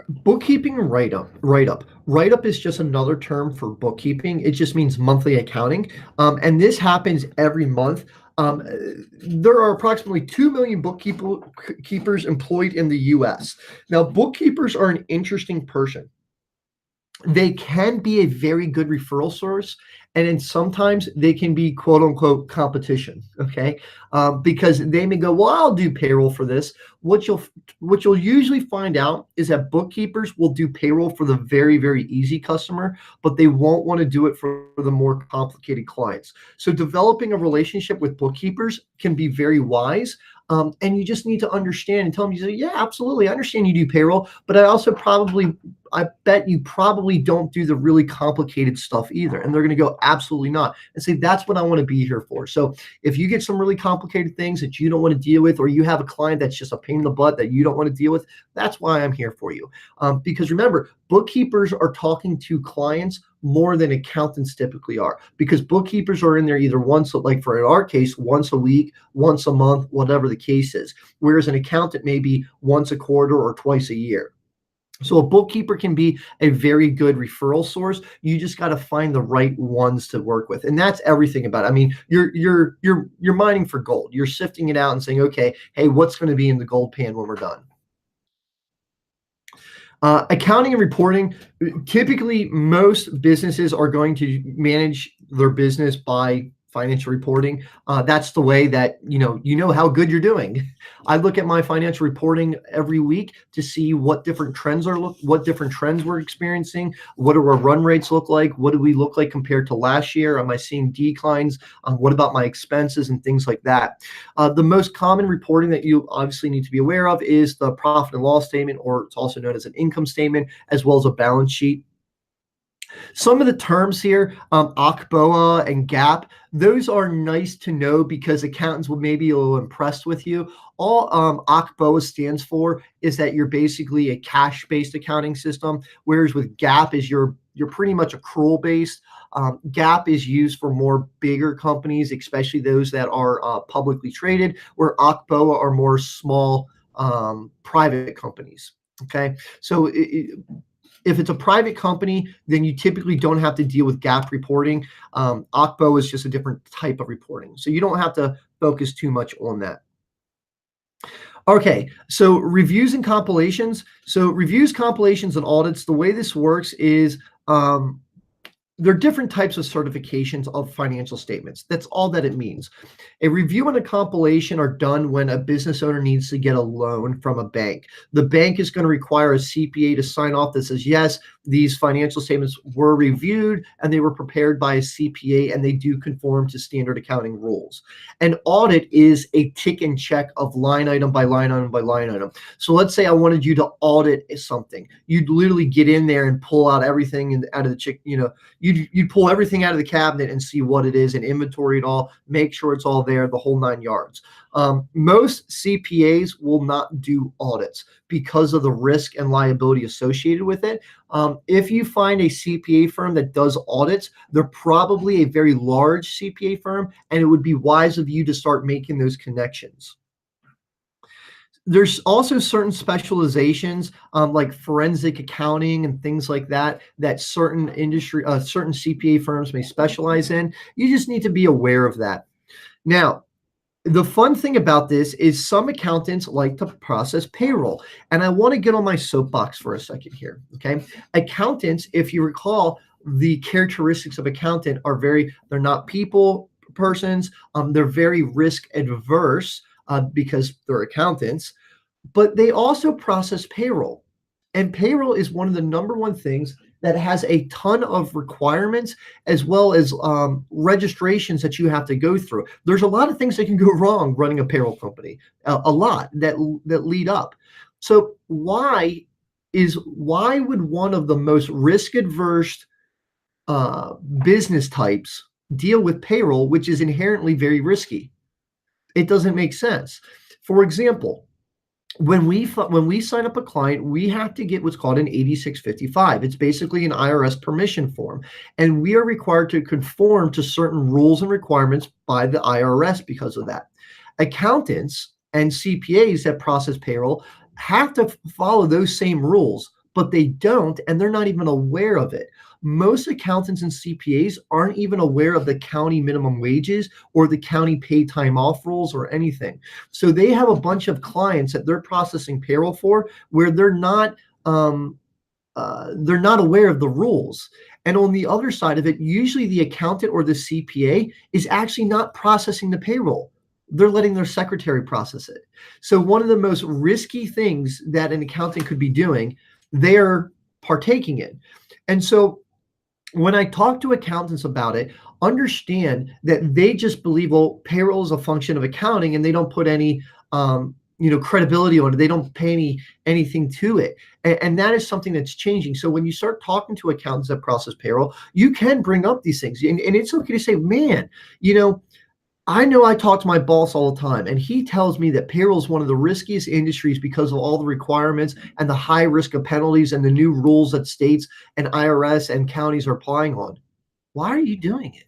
Bookkeeping write up is just another term for bookkeeping. It just means monthly accounting, and this happens every month. um, there are approximately 2 million bookkeepers employed in the US. Now, bookkeepers are an interesting person. They can be a very good referral source, and then sometimes they can be quote unquote competition. Okay, because they may go, well, I'll do payroll for this. What you'll usually find out is that bookkeepers will do payroll for the very easy customer, but they won't want to do it for the more complicated clients. So developing a relationship with bookkeepers can be very wise. And you just need to understand and tell them, you say, yeah, absolutely, I understand you do payroll, but I bet you probably don't do the really complicated stuff either. And they're going to go, absolutely not. And say, that's what I want to be here for. So if you get some really complicated things that you don't want to deal with, or you have a client that's just a pain in the butt that you don't want to deal with, that's why I'm here for you. Because remember, bookkeepers are talking to clients more than accountants typically are, because bookkeepers are in there either once, like for in our case, once a week, once a month, whatever the case is. Whereas an accountant may be once a quarter or twice a year. So a bookkeeper can be a very good referral source. You just got to find the right ones to work with, and that's everything about it. I mean, you're mining for gold. You're sifting it out and saying, okay, hey, what's going to be in the gold pan when we're done? Accounting and reporting. Typically, most businesses are going to manage their business by financial reporting. That's the way that you know how good you're doing. I look at my financial reporting every week to see what different trends we're experiencing. What do our run rates look like? What do we look like compared to last year? Am I seeing declines? What about my expenses and things like that? The most common reporting that you obviously need to be aware of is the profit and loss statement, or it's also known as an income statement, as well as a balance sheet. Some of the terms here, ACBOA and GAAP, those are nice to know because accountants will maybe a little impressed with you. All ACBOA stands for is that you're basically a cash-based accounting system, whereas with GAAP is you're pretty much accrual-based. GAAP is used for more bigger companies, especially those that are publicly traded, where ACBOA are more small private companies. Okay, so if it's a private company, then you typically don't have to deal with GAAP reporting. ACBO is just a different type of reporting, so you don't have to focus too much on that. Okay, so reviews and compilations. So reviews, compilations, and audits, the way this works is there are different types of certifications of financial statements. That's all that it means. A review and a compilation are done when a business owner needs to get a loan from a bank. The bank is going to require a CPA to sign off that says, yes, these financial statements were reviewed and they were prepared by a CPA and they do conform to standard accounting rules. An audit is a tick and check of line item by line item by line item. So let's say I wanted you to audit something. You'd literally get in there and pull out everything out of the you'd pull everything out of the cabinet and see what it is and inventory it all, make sure it's all there, the whole 9 yards. Most CPAs will not do audits because of the risk and liability associated with it. If you find a CPA firm that does audits, they're probably a very large CPA firm, and it would be wise of you to start making those connections. There's also certain specializations, like forensic accounting and things like that, that certain CPA firms may specialize in. You just need to be aware of that. Now, the fun thing about this is some accountants like to process payroll. And I want to get on my soapbox for a second here, okay? Accountants, if you recall, the characteristics of accountant are they're not people persons. They're very risk adverse because they're accountants, but they also process payroll. And payroll is one of the number one things that has a ton of requirements, as well as registrations that you have to go through. There's a lot of things that can go wrong running a payroll company, a lot that lead up. So why would one of the most risk adverse business types deal with payroll, which is inherently very risky? It doesn't make sense. For example, when we sign up a client, we have to get what's called an 8655. It's basically an IRS permission form, and we are required to conform to certain rules and requirements by the IRS because of that. Accountants and CPAs that process payroll have to follow those same rules, but they don't, and they're not even aware of it. Most accountants and CPAs aren't even aware of the county minimum wages or the county paid time off rules or anything. So they have a bunch of clients that they're processing payroll for where they're not aware of the rules. And on the other side of it, usually the accountant or the CPA is actually not processing the payroll. They're letting their secretary process it. So one of the most risky things that an accountant could be doing, they're partaking in. And so when I talk to accountants about it, understand that they just believe, well, payroll is a function of accounting, and they don't put any credibility on it. They don't pay anything to it. And that is something that's changing. So when you start talking to accountants that process payroll, you can bring up these things. And it's okay to say, man, I know I talk to my boss all the time, and he tells me that payroll is one of the riskiest industries because of all the requirements and the high risk of penalties and the new rules that states and IRS and counties are applying on. Why are you doing it?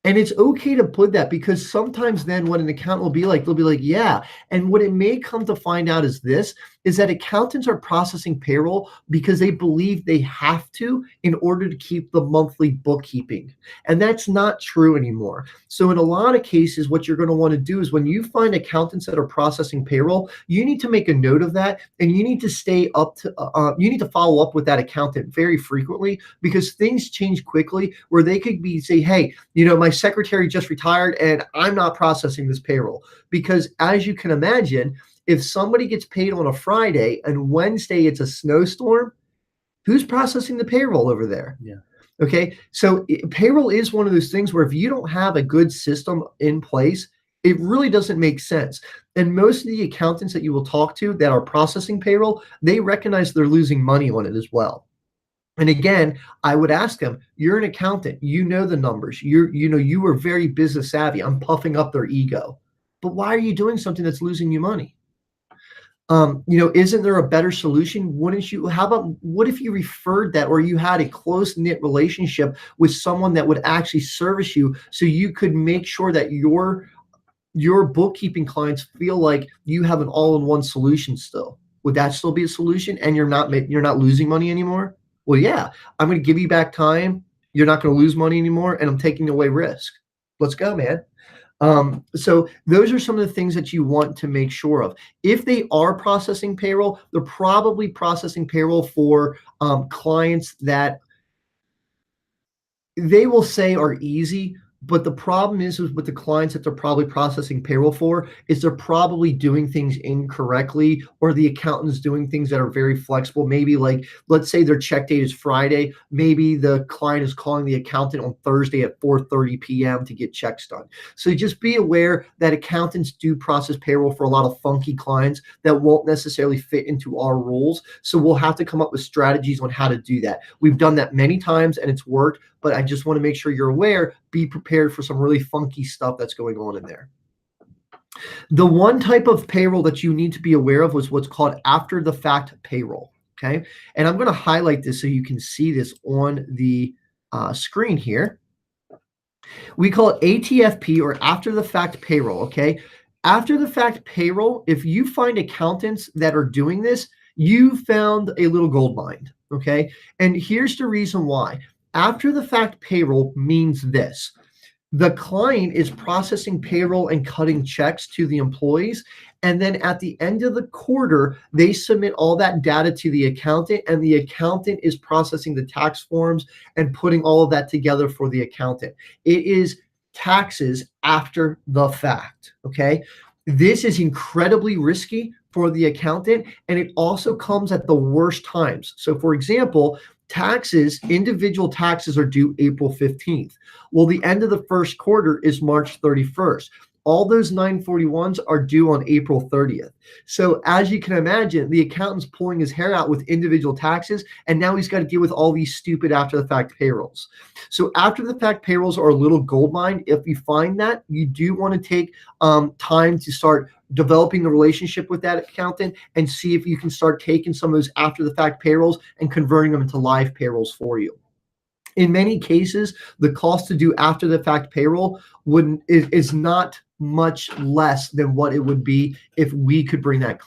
And it's okay to put that, because sometimes then what an accountant will be like, they'll be like, yeah. And what it may come to find out is that accountants are processing payroll because they believe they have to in order to keep the monthly bookkeeping. And that's not true anymore. So in a lot of cases, what you're going to want to do is when you find accountants that are processing payroll, you need to make a note of that, and you need to you need to follow up with that accountant very frequently, because things change quickly where they could say, hey, my secretary just retired and I'm not processing this payroll. Because as you can imagine, if somebody gets paid on a Friday and Wednesday it's a snowstorm, who's processing the payroll over there? Yeah. Okay. So payroll is one of those things where if you don't have a good system in place, it really doesn't make sense. And most of the accountants that you will talk to that are processing payroll, they recognize they're losing money on it as well. And again, I would ask them, you're an accountant, you know the numbers, you are very business savvy. I'm puffing up their ego. But why are you doing something that's losing you money? Isn't there a better solution? What if you referred that, or you had a close-knit relationship with someone that would actually service you, so you could make sure that your bookkeeping clients feel like you have an all-in-one solution still? Would that still be a solution, and you're not losing money anymore? Well, yeah, I'm going to give you back time. You're not going to lose money anymore, and I'm taking away risk. Let's go, man. So those are some of the things that you want to make sure of. If they are processing payroll, they're probably processing payroll for clients that they will say are easy. But the problem is with the clients that they're probably processing payroll for is they're probably doing things incorrectly, or the accountant's doing things that are very flexible. Maybe, like, let's say their check date is Friday. Maybe the client is calling the accountant on Thursday at 4:30 p.m. to get checks done. So just be aware that accountants do process payroll for a lot of funky clients that won't necessarily fit into our rules. So we'll have to come up with strategies on how to do that. We've done that many times and it's worked, but I just want to make sure you're aware, be prepared for some really funky stuff that's going on in there. The one type of payroll that you need to be aware of was what's called after the fact payroll. Okay. And I'm going to highlight this so you can see this on the screen here. We call it ATFP, or after the fact payroll. Okay. After the fact payroll, if you find accountants that are doing this, you found a little gold mine. Okay. And here's the reason why. After the fact payroll means this: the client is processing payroll and cutting checks to the employees. And then at the end of the quarter, they submit all that data to the accountant, and the accountant is processing the tax forms and putting all of that together for the accountant. It is taxes after the fact. Okay. This is incredibly risky for the accountant, and it also comes at the worst times. So for example, individual taxes are due April 15th. Well, the end of the first quarter is March 31st. All those 941s are due on April 30th. So as you can imagine, the accountant's pulling his hair out with individual taxes, and now he's got to deal with all these stupid after the fact payrolls. So after the fact payrolls are a little gold mine. If you find that, you do want to take time to start developing the relationship with that accountant and see if you can start taking some of those after the fact payrolls and converting them into live payrolls for you. In many cases, the cost to do after the fact payroll is not much less than what it would be if we could bring that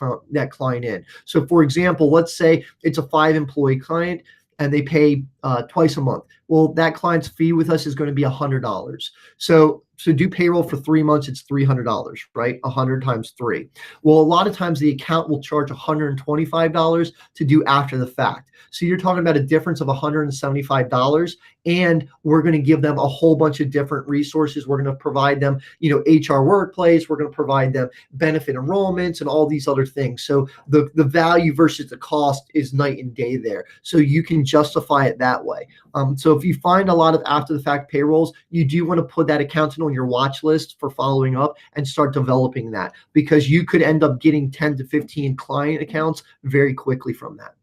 client in. So for example, let's say it's a 5 employee client and they pay twice a month. Well, that client's fee with us is going to be $100. So do payroll for 3 months, it's $300, right? 100 times 3. Well, a lot of times the account will charge $125 to do after the fact. So you're talking about a difference of $175, and we're going to give them a whole bunch of different resources. We're going to provide them, HR workplace. We're going to provide them benefit enrollments and all these other things. So the value versus the cost is night and day there. So you can justify it that way. So if you find a lot of after the fact payrolls, you do want to put that accountant on your watch list for following up and start developing that, because you could end up getting 10 to 15 client accounts very quickly from that.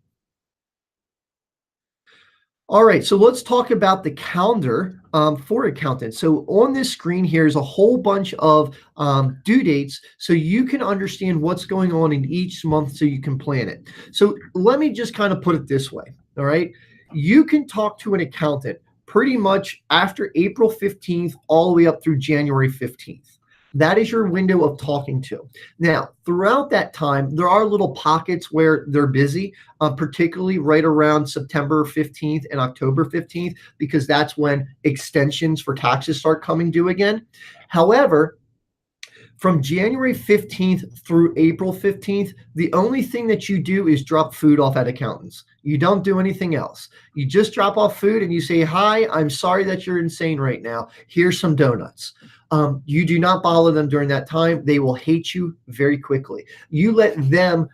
All right, so let's talk about the calendar for accountants. So on this screen here is a whole bunch of due dates, so you can understand what's going on in each month so you can plan it. So let me just kind of put it this way, all right? You can talk to an accountant pretty much after April 15th all the way up through January 15th. That is your window of talking to. Now, throughout that time, there are little pockets where they're busy, particularly right around September 15th and October 15th, because that's when extensions for taxes start coming due again. However, from January 15th through April 15th, the only thing that you do is drop food off at accountants. You don't do anything else. You just drop off food and you say, "Hi, I'm sorry that you're insane right now. Here's some donuts." You do not bother them during that time. They will hate you very quickly. You let them,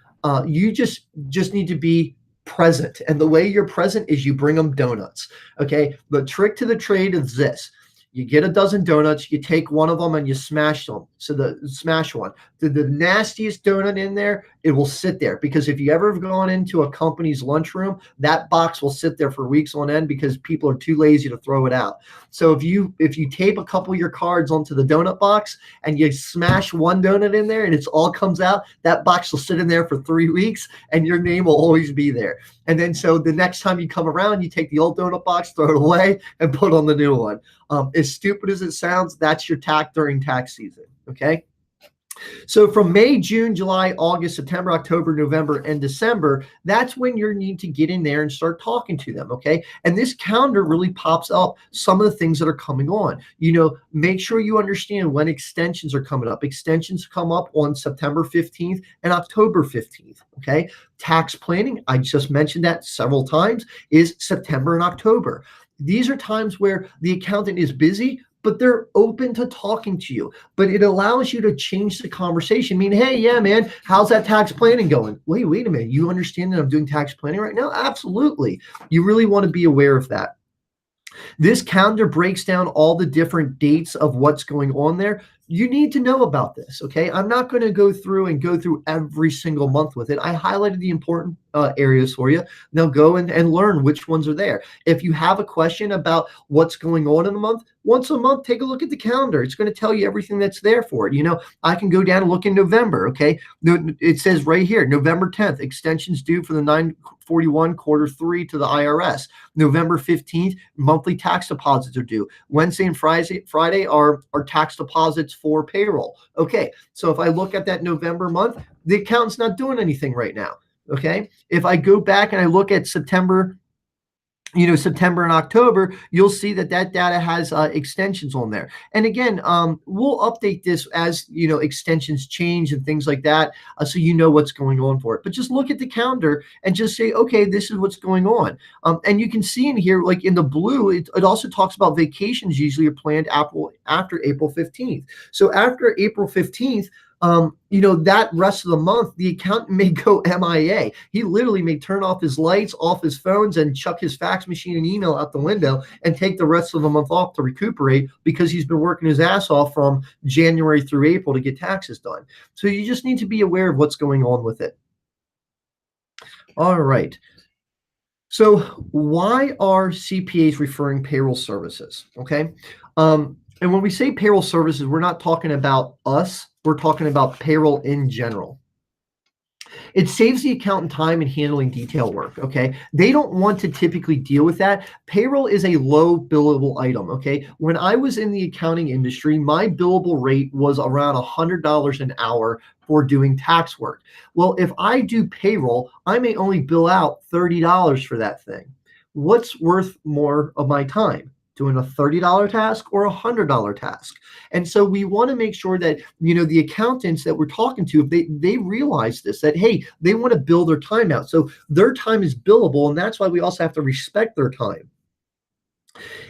you just need to be present. And the way you're present is you bring them donuts. Okay. The trick to the trade is this. You get a dozen donuts, you take one of them and you smash them. So smash one. The nastiest donut in there, it will sit there, because if you ever have gone into a company's lunchroom, that box will sit there for weeks on end because people are too lazy to throw it out. So if you tape a couple of your cards onto the donut box and you smash one donut in there and it all comes out, that box will sit in there for 3 weeks and your name will always be there. And then so the next time you come around, you take the old donut box, throw it away, and put on the new one. As stupid as it sounds, that's your tack during tax season, okay? So from May, June, July, August, September, October, November, and December, that's when you need to get in there and start talking to them, okay? And this calendar really pops up some of the things that are coming on. Make sure you understand when extensions are coming up. Extensions come up on September 15th and October 15th, okay? Tax planning, I just mentioned that several times, is September and October. These are times where the accountant is busy, but they're open to talking to you. But it allows you to change the conversation. I mean, hey, yeah, man, how's that tax planning going? Wait a minute. You understand that I'm doing tax planning right now? Absolutely. You really want to be aware of that. This calendar breaks down all the different dates of what's going on there. You need to know about this, okay? I'm not going to go through every single month with it. I highlighted the important areas for you. Now go and learn which ones are there. If you have a question about what's going on in a month, once a month, take a look at the calendar. It's going to tell you everything that's there for it. I can go down and look in November, okay? It says right here, November 10th, extensions due for the 941 quarter 3 to the IRS. November 15th, monthly tax deposits are due. Wednesday and Friday are tax deposits for payroll. Okay, so if I look at that November month, the accountant's not doing anything right now. Okay, if I go back and I look at September and October, you'll see that data has extensions on there. And again, we'll update this as extensions change and things like that, so you know what's going on for it. But just look at the calendar and just say, okay, this is what's going on. And you can see in here, like in the blue, it also talks about vacations usually are planned after April 15th. So after April 15th, that rest of the month, the accountant may go MIA. He literally may turn off his lights, off his phones, and chuck his fax machine and email out the window and take the rest of the month off to recuperate, because he's been working his ass off from January through April to get taxes done. So you just need to be aware of what's going on with it. All right. So why are CPAs referring payroll services? Okay. And when we say payroll services, we're not talking about us. We're talking about payroll in general. It saves the accountant time in handling detail work. Okay. They don't want to typically deal with that. Payroll is a low billable item. Okay. When I was in the accounting industry, my billable rate was around $100 an hour for doing tax work. Well, if I do payroll, I may only bill out $30 for that thing. What's worth more of my time? Doing a $30 task or a $100 task? And so we want to make sure that, the accountants that we're talking to, if they realize this, that, hey, they want to bill their time out. So their time is billable. And that's why we also have to respect their time.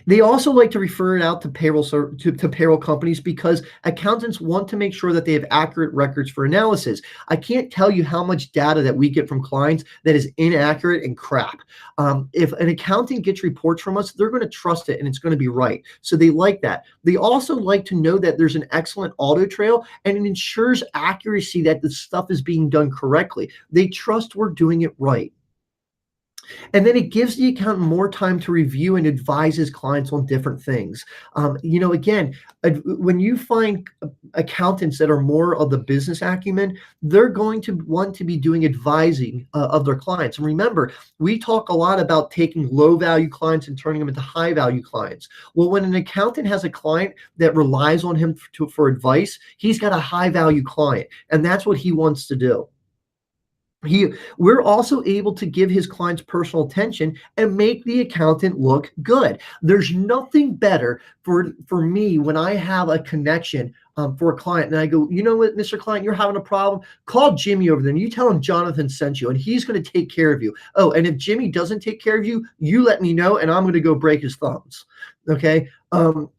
They also like to refer it out to payroll companies because accountants want to make sure that they have accurate records for analysis. I can't tell you how much data that we get from clients that is inaccurate and crap. If an accountant gets reports from us, they're going to trust it and it's going to be right. So they like that. They also like to know that there's an excellent audit trail and it ensures accuracy, that the stuff is being done correctly. They trust we're doing it right. And then it gives the accountant more time to review and advise his clients on different things. Again, when you find accountants that are more of the business acumen, they're going to want to be doing advising of their clients. And remember, we talk a lot about taking low value clients and turning them into high value clients. Well, when an accountant has a client that relies on him for advice, he's got a high value client, and that's what he wants to do. We're also able to give his clients personal attention and make the accountant look good. There's nothing better for me when I have a connection for a client and I go, you know what, Mr. Client, you're having a problem. Call Jimmy over there and you tell him Jonathan sent you and he's going to take care of you. Oh, and if Jimmy doesn't take care of you, you let me know and I'm going to go break his thumbs. Okay.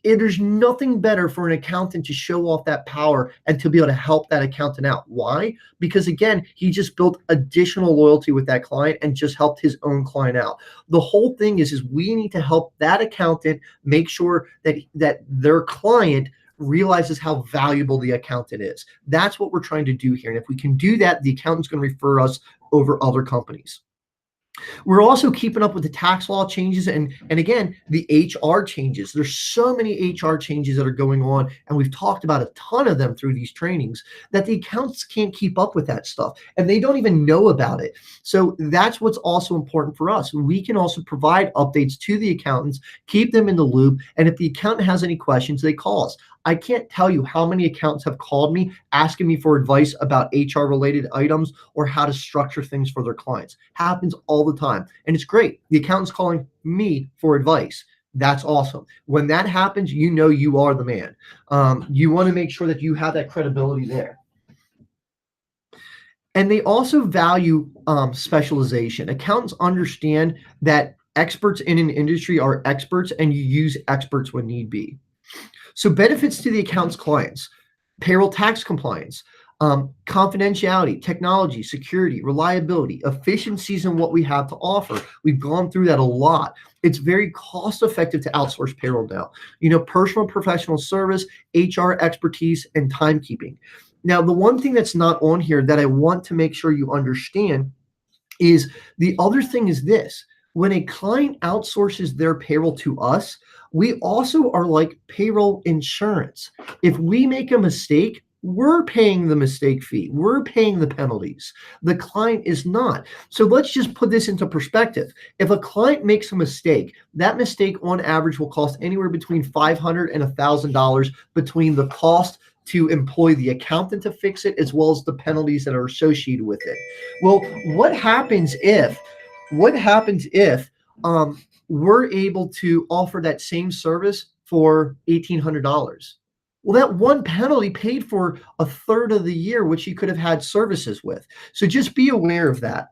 There's nothing better for an accountant to show off that power and to be able to help that accountant out. Why? Because again, he just built additional loyalty with that client and just helped his own client out. The whole thing is we need to help that accountant make sure that their client realizes how valuable the accountant is. That's what we're trying to do here. And if we can do that, the accountant's going to refer us over other companies. We're also keeping up with the tax law changes and again, the HR changes. There's so many HR changes that are going on, and we've talked about a ton of them through these trainings, that the accountants can't keep up with that stuff, and they don't even know about it. So that's what's also important for us. We can also provide updates to the accountants, keep them in the loop, and if the accountant has any questions, they call us. I can't tell you how many accountants have called me asking me for advice about HR related items or how to structure things for their clients. Happens all the time. And it's great. The accountant's calling me for advice. That's awesome. When that happens, you know you are the man. You want to make sure that you have that credibility there. And they also value specialization. Accountants understand that experts in an industry are experts and you use experts when need be. So benefits to the accountant's clients: payroll tax compliance, confidentiality, technology, security, reliability, efficiencies in what we have to offer. We've gone through that a lot. It's very cost effective to outsource payroll now. Personal professional service, HR expertise, and timekeeping. Now, the one thing that's not on here that I want to make sure you understand is the other thing is this. When a client outsources their payroll to us, we also are like payroll insurance. If we make a mistake, we're paying the mistake fee. We're paying the penalties. The client is not. So let's just put this into perspective. If a client makes a mistake, that mistake on average will cost anywhere between $500 and $1,000 between the cost to employ the accountant to fix it, as well as the penalties that are associated with it. Well, what happens if we're able to offer that same service for $1,800? Well, that one penalty paid for a third of the year, which you could have had services with. So just be aware of that.